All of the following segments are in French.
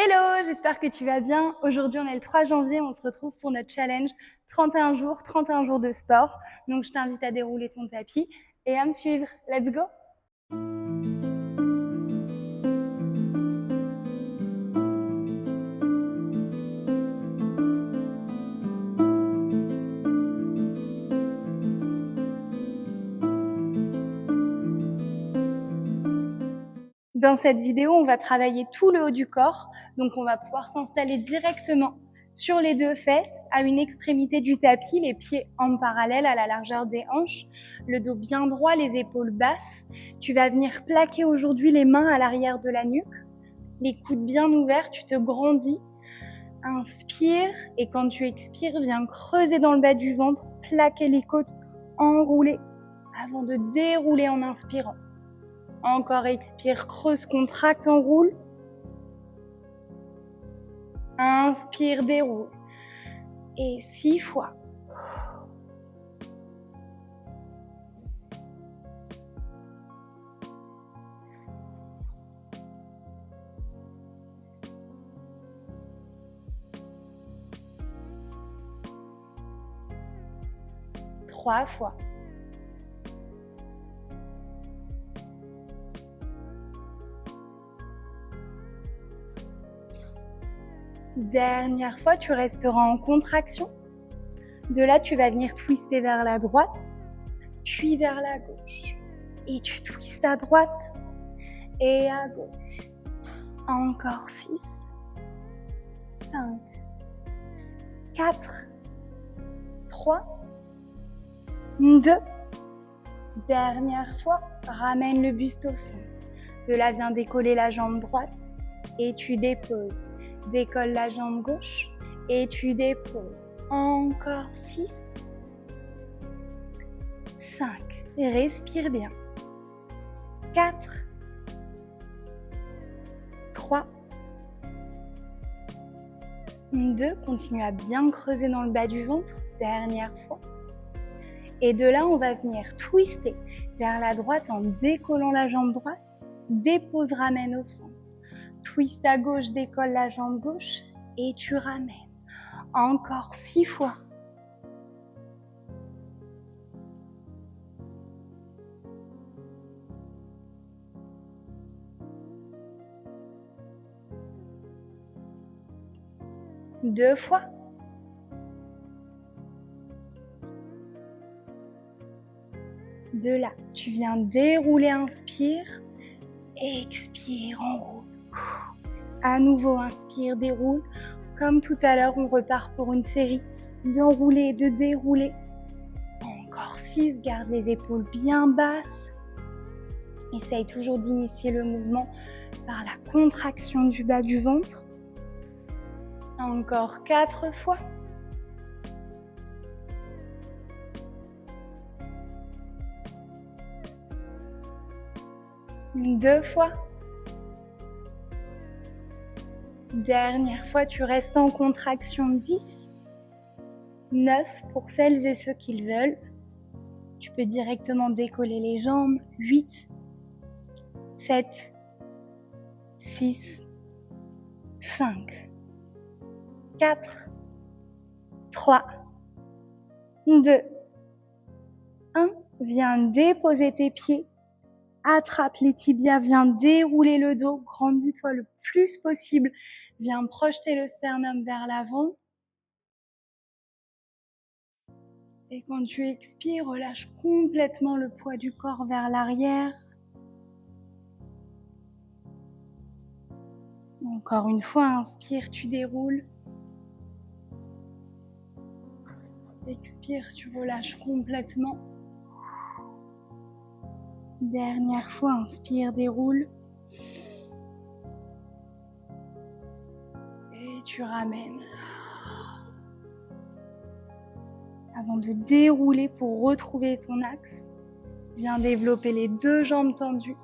Hello, j'espère que tu vas bien. Aujourd'hui, on est le 3 janvier, on se retrouve pour notre challenge 31 jours de sport. Donc, je t'invite à dérouler ton tapis et à me suivre. Let's go! Dans cette vidéo, on va travailler tout le haut du corps. Donc, on va pouvoir s'installer directement sur les deux fesses, à une extrémité du tapis, les pieds en parallèle à la largeur des hanches, le dos bien droit, les épaules basses. Tu vas venir plaquer aujourd'hui les mains à l'arrière de la nuque, les coudes bien ouverts, tu te grandis. Inspire et quand tu expires, viens creuser dans le bas du ventre, plaquer les côtes, enrouler avant de dérouler en inspirant. Encore expire, creuse, contracte, enroule. Inspire, déroule. Et 6 fois. Trois fois. Dernière fois, tu resteras en contraction. De là, tu vas venir twister vers la droite, puis vers la gauche. Et tu twistes à droite et à gauche. Encore 6, 5, 4, 3, 2. Dernière fois, ramène le buste au centre. De là, viens décoller la jambe droite et tu déposes. Décolle la jambe gauche et tu déposes. Encore 6, 5, respire bien. 4, 3, 2, continue à bien creuser dans le bas du ventre. Dernière fois. Et de là, on va venir twister vers la droite en décollant la jambe droite. Dépose, ramène au centre. Twist à gauche, décolle la jambe gauche et tu ramènes. Encore 6 fois. Deux fois. De là, tu viens dérouler, inspire, expire, enroule. À nouveau, inspire, déroule. Comme tout à l'heure, on repart pour une série d'enrouler, de dérouler. Encore 6, garde les épaules bien basses. Essaye toujours d'initier le mouvement par la contraction du bas du ventre. Encore 4 fois. Deux fois. Dernière fois, tu restes en contraction. 10, 9 pour celles et ceux qui le veulent. Tu peux directement décoller les jambes. 8, 7, 6, 5, 4, 3, 2, 1. Viens déposer tes pieds. Attrape les tibias, viens dérouler le dos, grandis-toi le plus possible, viens projeter le sternum vers l'avant. Et quand tu expires, relâche complètement le poids du corps vers l'arrière. Encore une fois, inspire, tu déroules. Expire, tu relâches complètement. Dernière fois, inspire, déroule. Et tu ramènes. Avant de dérouler pour retrouver ton axe, viens développer les deux jambes tendues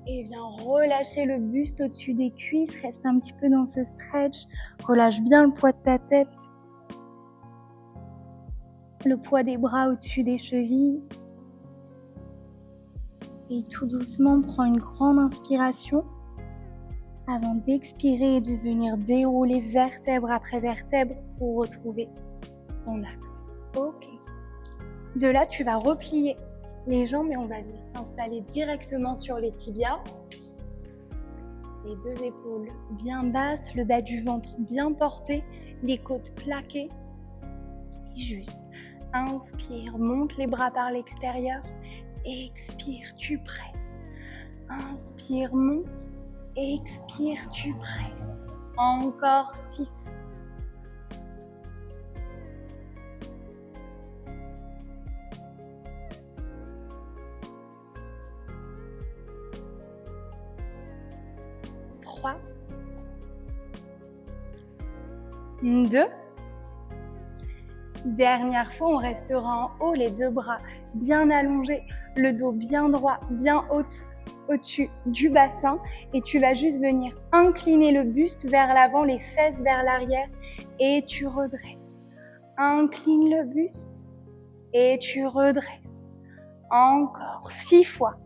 et viens relâcher le buste au-dessus des cuisses. Reste un petit peu dans ce stretch. Relâche bien le poids de ta tête. Le poids des bras au-dessus des chevilles. Et tout doucement, prends une grande inspiration. avant d'expirer et de venir dérouler vertèbre après vertèbre pour retrouver ton axe. Ok. De là, tu vas replier les jambes et on va venir s'installer directement sur les tibias. Les deux épaules bien basses, le bas du ventre bien porté, les côtes plaquées. Et juste, inspire, monte les bras par l'extérieur. Expire, tu presses. Inspire, monte. Expire, tu presses. Encore 6. Trois. 2. Dernière fois, on restera en haut, les deux bras bien allongés, le dos bien droit, bien haut au-dessus du bassin. Et tu vas juste venir incliner le buste vers l'avant, les fesses vers l'arrière. Et tu redresses. Incline le buste et tu redresses. Encore 6 fois.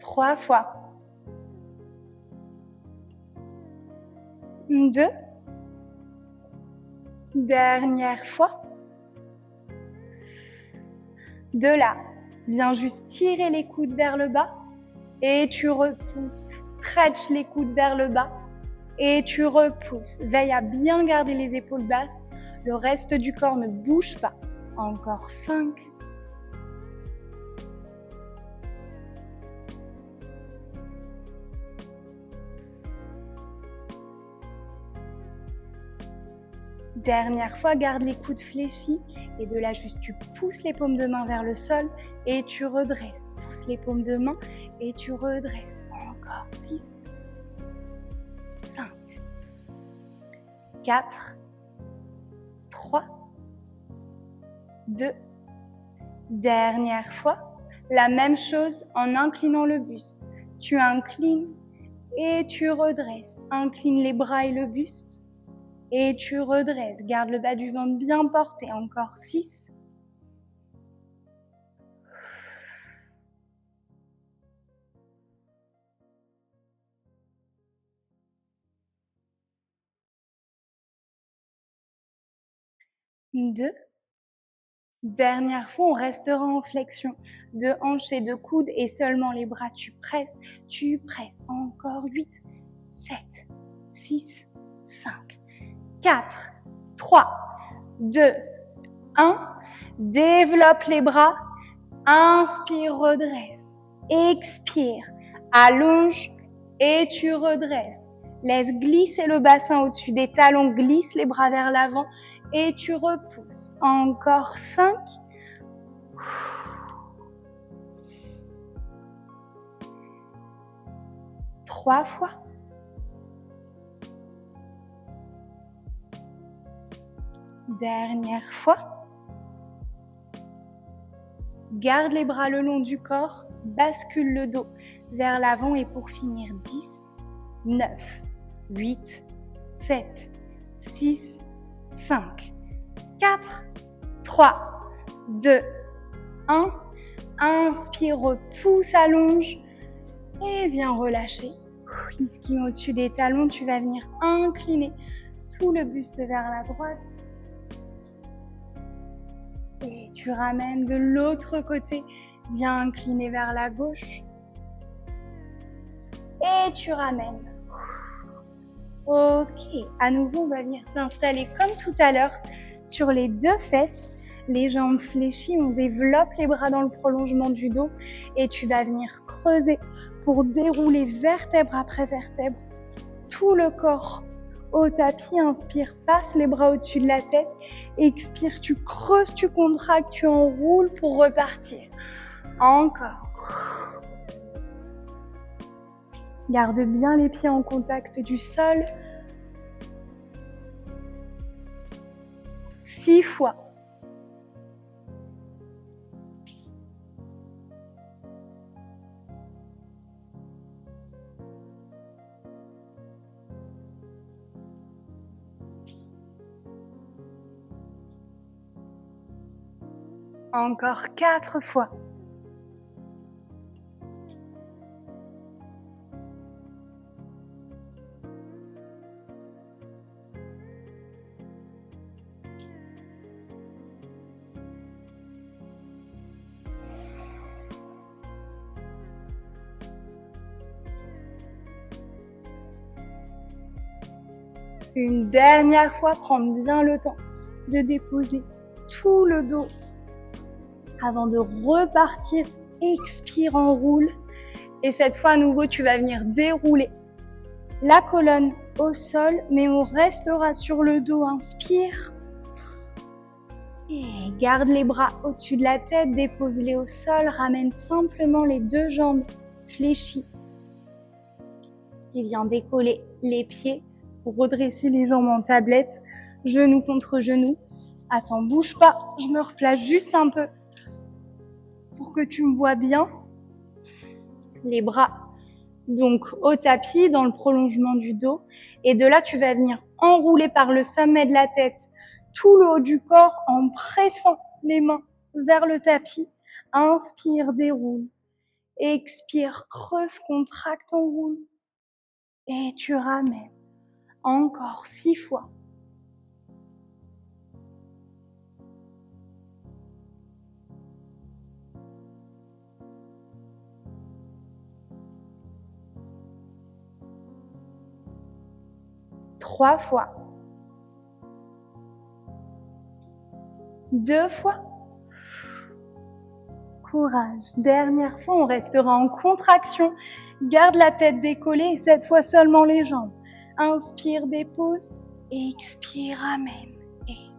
Trois fois. 2. Dernière fois. De là, viens juste tirer les coudes vers le bas et tu repousses. Stretch les coudes vers le bas et tu repousses. Veille à bien garder les épaules basses. Le reste du corps ne bouge pas. Encore 5. Dernière fois, garde les coudes fléchis et de là juste tu pousses les paumes de main vers le sol et tu redresses. Pousse les paumes de main et tu redresses. Encore 6, 5, 4, 3, 2. Dernière fois, la même chose en inclinant le buste. Tu inclines et tu redresses. Incline les bras et le buste. Et tu redresses. Garde le bas du ventre bien porté. Encore 6. Deux. Dernière fois, on restera en flexion de hanches et de coudes et seulement les bras. Tu presses. Encore 8, 7, 6, 5, 4, 3, 2, 1. Développe les bras. Inspire, redresse. Expire, allonge et tu redresses. Laisse glisser le bassin au-dessus des talons, glisse les bras vers l'avant et tu repousses. Encore 5. 3 fois. Dernière fois. Garde les bras le long du corps, bascule le dos vers l'avant et pour finir 10, 9, 8, 7, 6, 5, 4, 3, 2, 1. Inspire, repousse, allonge et viens relâcher. Ischio au-dessus des talons, tu vas venir incliner tout le buste vers la droite. Et tu ramènes de l'autre côté, viens incliner vers la gauche. Et tu ramènes. Ok, à nouveau on va venir s'installer comme tout à l'heure sur les deux fesses, les jambes fléchies, on développe les bras dans le prolongement du dos et tu vas venir creuser pour dérouler vertèbre après vertèbre tout le corps au tapis. Inspire, passe les bras au-dessus de la tête, expire, tu creuses, tu contractes, tu enroules pour repartir. Encore. Garde bien les pieds en contact du sol. 6 fois. Encore 4 fois. Une dernière fois, prends bien le temps de déposer tout le dos avant de repartir. Expire, enroule. Et cette fois, à nouveau, tu vas venir dérouler la colonne au sol, mais on restera sur le dos. Inspire. Et garde les bras au-dessus de la tête, dépose-les au sol, ramène simplement les 2 jambes fléchies. Et viens décoller les pieds pour redresser les jambes en tablette, genou contre genou. Attends, bouge pas, je me replace juste un peu pour que tu me vois bien. Les bras donc au tapis, dans le prolongement du dos. Et de là, tu vas venir enrouler par le sommet de la tête tout le haut du corps en pressant les mains vers le tapis. Inspire, déroule. Expire, creuse, contracte, enroule. Et tu ramènes. Encore 6 fois. Trois fois. 2 fois. Courage. Dernière fois, on restera en contraction. Garde la tête décollée et cette fois seulement les jambes. Inspire, dépose. Expire, ramène. Et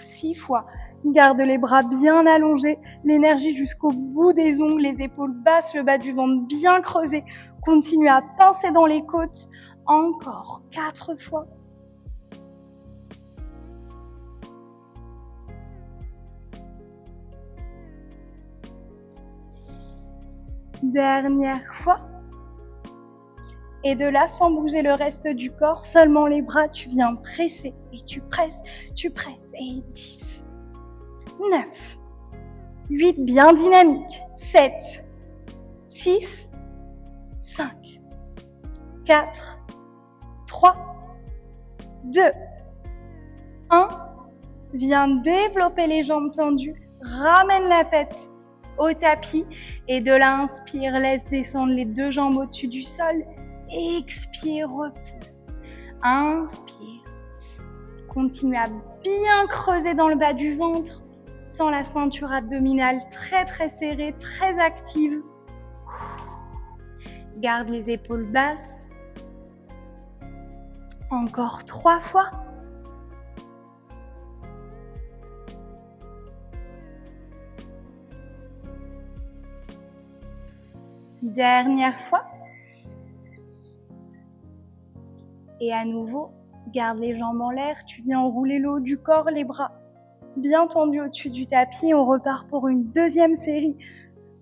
6 fois. Garde les bras bien allongés, l'énergie jusqu'au bout des ongles, les épaules basses, le bas du ventre bien creusé. Continue à pincer dans les côtes. Encore 4 fois. Dernière fois. Et de là, sans bouger le reste du corps, seulement les bras, tu viens presser et tu presses. Et 10, 9, 8, bien dynamique. 7, 6, 5, 4, 3, 2, 1. Viens développer les jambes tendues. Ramène la tête au tapis. Et de là, inspire, laisse descendre les 2 jambes au-dessus du sol. Expire, repousse. Inspire. Continue à bien creuser dans le bas du ventre. Sens la ceinture abdominale très très serrée, très active. Garde les épaules basses. Encore 3 fois. Dernière fois. Et à nouveau, garde les jambes en l'air. Tu viens enrouler le haut du corps, les bras bien tendus au-dessus du tapis. On repart pour une deuxième série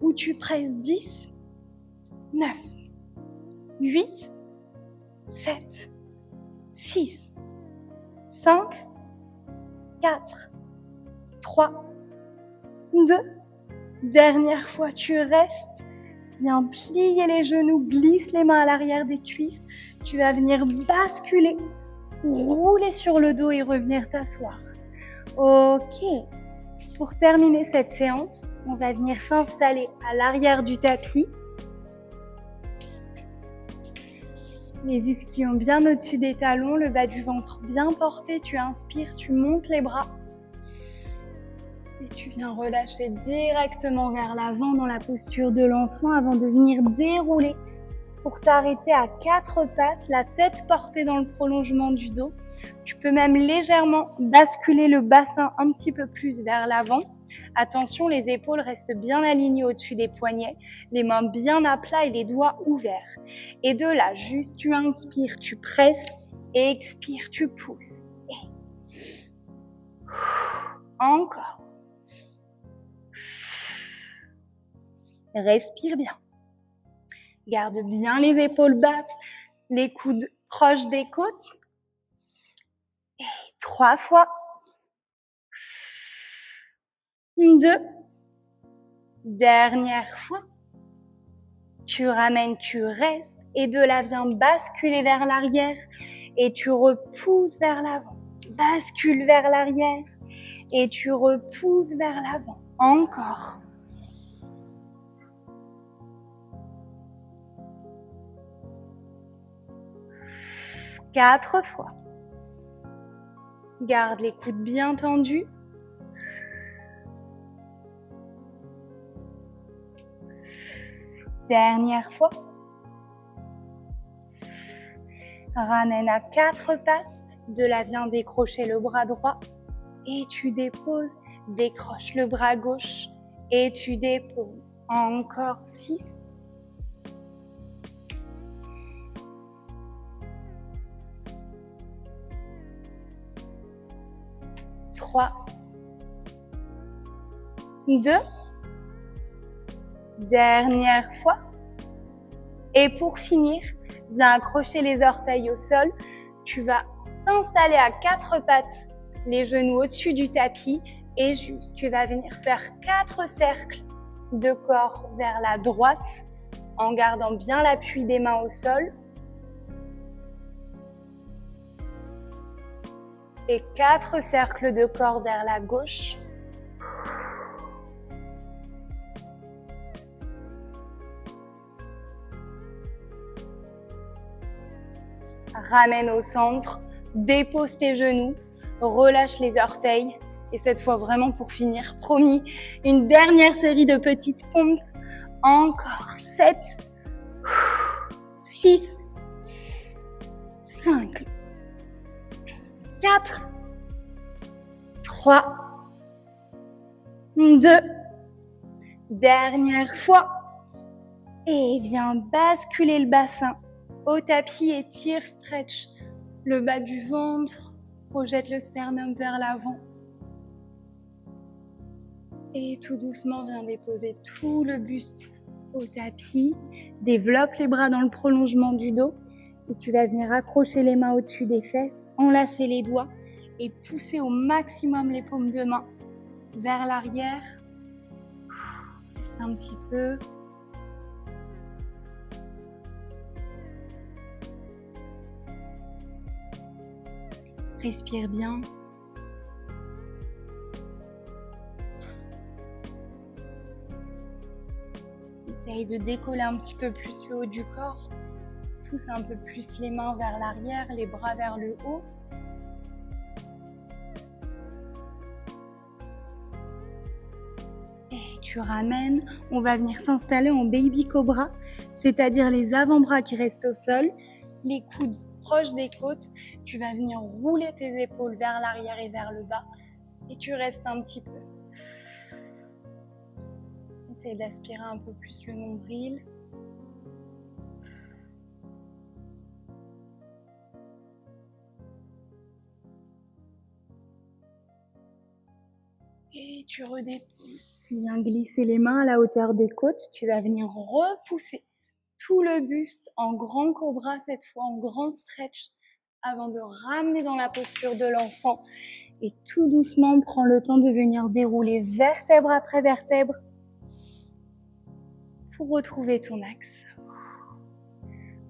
où tu presses 10, 9, 8, 7, 6, 5, 4, 3, 2. Dernière fois, tu restes. Viens plier les genoux, glisse les mains à l'arrière des cuisses. Tu vas venir basculer, rouler sur le dos et revenir t'asseoir. Ok. Pour terminer cette séance, on va venir s'installer à l'arrière du tapis. Les ischions bien au-dessus des talons, le bas du ventre bien porté. Tu inspires, tu montes les bras. Et tu viens relâcher directement vers l'avant dans la posture de l'enfant avant de venir dérouler pour t'arrêter à 4 pattes, la tête portée dans le prolongement du dos. Tu peux même légèrement basculer le bassin un petit peu plus vers l'avant. Attention, les épaules restent bien alignées au-dessus des poignets, les mains bien à plat et les doigts ouverts. Et de là, juste tu inspires, tu presses et expires, tu pousses. Et encore. Respire bien. Garde bien les épaules basses, les coudes proches des côtes. Et 3 fois. 2. Dernière fois. Tu ramènes, tu restes et de là viens basculer vers l'arrière et tu repousses vers l'avant. Bascule vers l'arrière et tu repousses vers l'avant. Encore. Quatre fois. Garde les coudes bien tendus. Dernière fois. Ramène à 4 pattes. De là viens décrocher le bras droit et tu déposes. Décroche le bras gauche et tu déposes. Encore 6. 3. 2. Dernière fois. Et pour finir, viens accrocher les orteils au sol. Tu vas t'installer à 4 pattes, les genoux au-dessus du tapis. Et juste, tu vas venir faire 4 cercles de corps vers la droite en gardant bien l'appui des mains au sol. Et 4 cercles de corps vers la gauche. Ramène au centre, dépose tes genoux, relâche les orteils. Et cette fois vraiment pour finir, promis, une dernière série de petites pompes. Encore 7, 6, 5, 4, 3, 2. Dernière fois. Et viens basculer le bassin au tapis et tire, stretch le bas du ventre, projette le sternum vers l'avant. Et tout doucement, viens déposer tout le buste au tapis. Développe les bras dans le prolongement du dos. Et tu vas venir accrocher les mains au-dessus des fesses, enlacer les doigts et pousser au maximum les paumes de main vers l'arrière. Reste un petit peu. Respire bien. Essaye de décoller un petit peu plus le haut du corps. Pousse un peu plus les mains vers l'arrière, les bras vers le haut. Et tu ramènes. On va venir s'installer en baby cobra, c'est-à-dire les avant-bras qui restent au sol, les coudes proches des côtes. Tu vas venir rouler tes épaules vers l'arrière et vers le bas. Et tu restes un petit peu. Essaye d'aspirer un peu plus le nombril. Et tu redéposes. Viens glisser les mains à la hauteur des côtes. Tu vas venir repousser tout le buste en grand cobra, cette fois en grand stretch, avant de ramener dans la posture de l'enfant. Et tout doucement, prends le temps de venir dérouler vertèbre après vertèbre pour retrouver ton axe.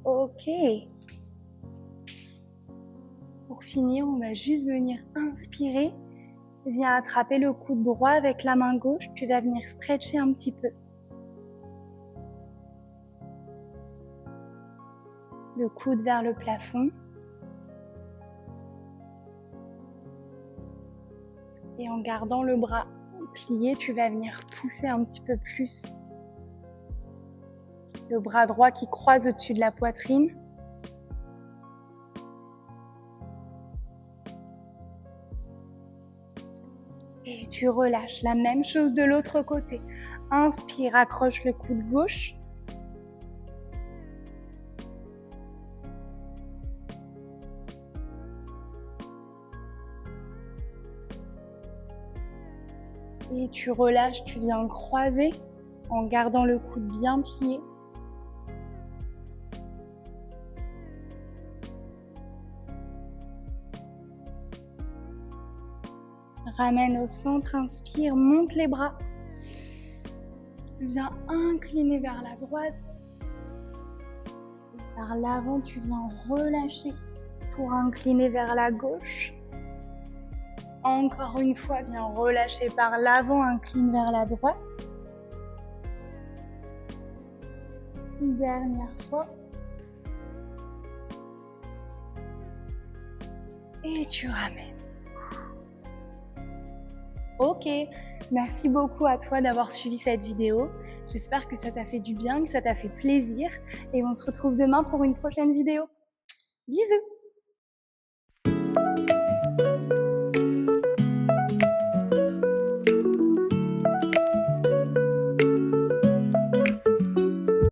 Ok. Pour finir, on va juste venir inspirer. Viens attraper le coude droit avec la main gauche. Tu vas venir stretcher un petit peu. Le coude vers le plafond. Et en gardant le bras plié, tu vas venir pousser un petit peu plus le bras droit qui croise au-dessus de la poitrine. Et tu relâches. La même chose de l'autre côté. Inspire, accroche le coude gauche. Et tu relâches, tu viens croiser en gardant le coude bien plié. Ramène au centre, inspire, monte les bras. Viens incliner vers la droite. Par l'avant, tu viens relâcher pour incliner vers la gauche. Encore une fois, viens relâcher par l'avant, incline vers la droite. Une dernière fois. Et tu ramènes. Ok, merci beaucoup à toi d'avoir suivi cette vidéo. J'espère que ça t'a fait du bien, que ça t'a fait plaisir. Et on se retrouve demain pour une prochaine vidéo. Bisous!